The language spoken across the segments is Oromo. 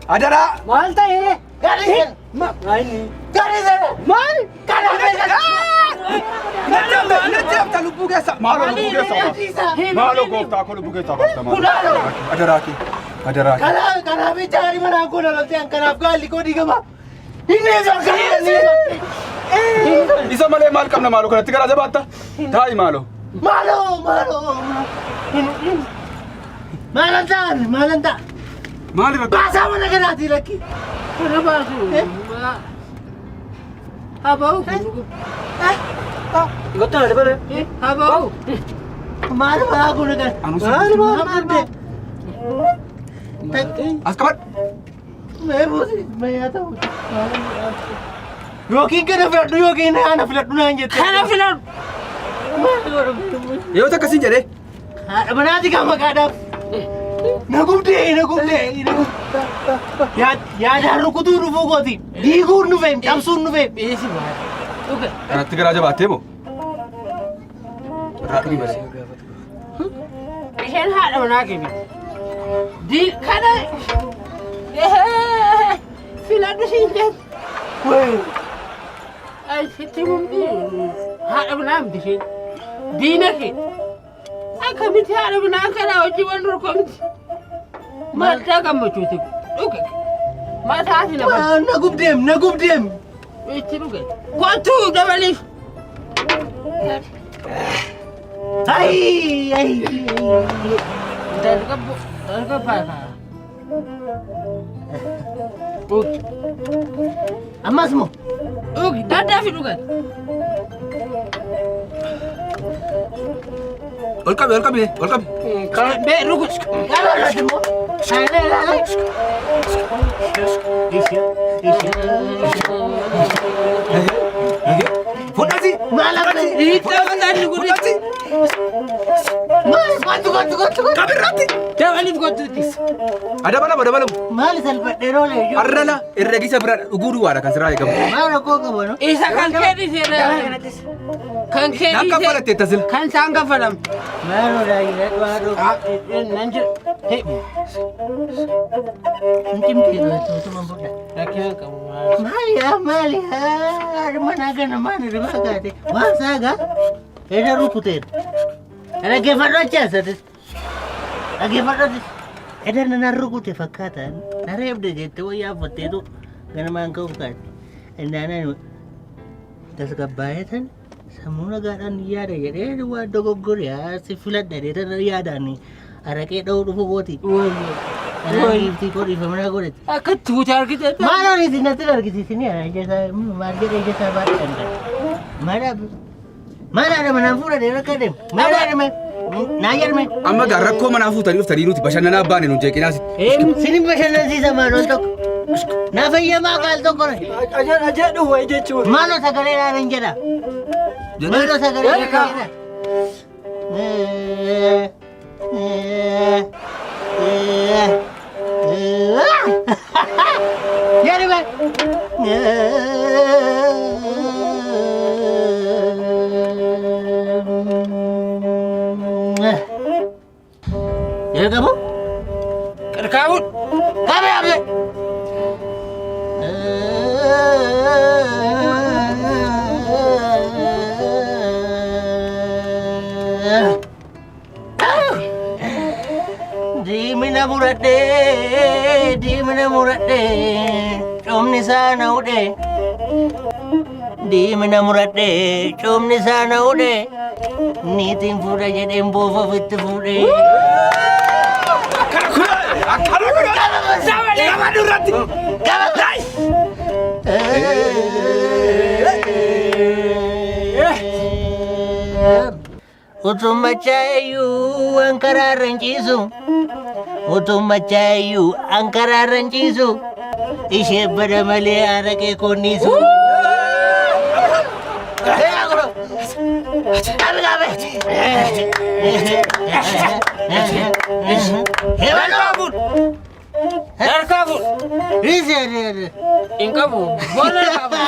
Adara! Mahal tayo eh! Galing! Galing! Mahal! Najab talubugesa! Malo gofta ko lubugesa basta malo. Adaraki. Adaraki. Kana bicara mana aku nak tiang kana gali ko diga ma. Ini zakari. Isa male mal kam na malo kana tigara jabata. Thai malo. Malanta. Mali ba? Bahasa mana kena hati lagi? Mana basu? Habau. Betul ada mana? Habau. Mana aku nak? Anu Mana? Askabat. मैं आता हूँ योगी के ना फ्लैट योगी ने आना फ्लैट ना आएंगे Kana filan. Yo ta kasin jare. बना दी काम का डब नगुप्ते या जारू को तू रुपो को थी दी गुर नुवे तब सुन नुवे Isi mahal. Oke. Kana tigara jabate mo. Rakni bare. Ihen hada mana kimi. Di kana. Filan tu sinjat. वही Ay sitimum di. Hada mana di sini. Di nak. Ay kami tiada mana kana ojiwan rukom. Mata kamu cuci. Oke. Mata hasil apa? नगुप्ते Itu oke. Kau tu dah balik. आई Dan ke mana? Oke. अम्मा सुनो Oke, dah filan. Welcome. Kalau be rugus. क्या कर रहे हो Fondasi. मालूम नहीं Itu kan tadi gua. माल कौन Kabir rati. Dah balik gua tu. Ada mana? माल सल्फर डेरो ले जो Arrala irregisa bra ugudu wara kan sirai kam. माल को बोलो Isa kan kedi sini. Kan kedi. Nakka fala te tasil. Kan sangka falam. माल हो रहा है वारो Nanti. Hei. अंतिम की तो तुम बोला Akhirnya kamu. माल यार मना करना मान रे बागा दे वहां सागा एडा रुकुते अरे के फटो चेस अगे फटो एडा ना रुकुते फकाता अरे अब दे तो या फते तो गन मान को का एंडाना दस का बाय थन समूना गाडन यार ये वा दोगोर या से फुलत दे त याद आनी अरे के दो रुकुती Oi, tipo di famiglia gore. Aku tu cari kita. Mana ni sini nanti lagi di sini ya, jasa market jasa badan kan. Mana ada mana pura dia nak dem. Mana ada mana? Nayar me. Amma ga rakko mana fu tari tari nuti bashana bane nu je kinasi. Sini pasal si sama nontok. Na fayya ma kal to kore. Aja tu wajah jecu. Mana sagale na renjera. Mana sagale na. Ya ni ba. Ya kamu? Kamu. Kamu apa? Di mana murad de, cum ni sana ude. Di mana murad de, cum ni sana ude. Ni tim pura jadi embo favorit pura. Sama durati. Utum macayu angkara rencisu. Utum macayu angkara rencisu. Ishe pada male arake konisu. Apa? Darkabun. Darkabun. Isi. Inkabu. Boleh kabu.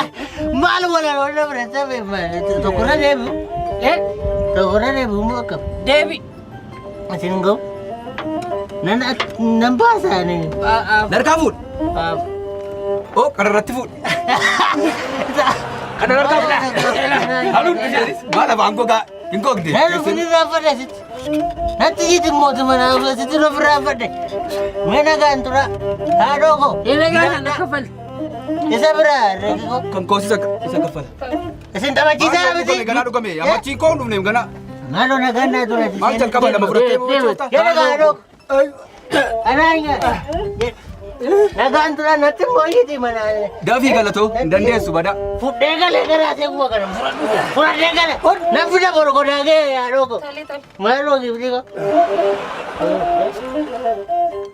Malu wala wala berasa memang. Tokona debu. Tokona debu mau kap. Devi. Masih nunggu. Nana nambasa nih. Darkabun. Oh, karena ratifun. Karena darkabun. Halo, mana bangko kak? Ingko gede. Lalu ini apa deh? Nanti itu mau teman aku itu berapa deh? Mana kan tuh? Aduh kok. Ini kan anak kafal. Isa berapa? Kan kau sisa kafal. Isa tahu cisa apa sih? Gana do kami. Ama ciko num nem gana. Ngano na gana tuh nanti. Macam kafal nama berarti. Kaya aduh. Anaknya. Nagaan tuh nanti mau ini mana? Davi gala tu, dan dia subada. Fudega lekar aja gua kan. Fudega le. Na fuda baru kau dah ke aduh kok. Malu gitu kok.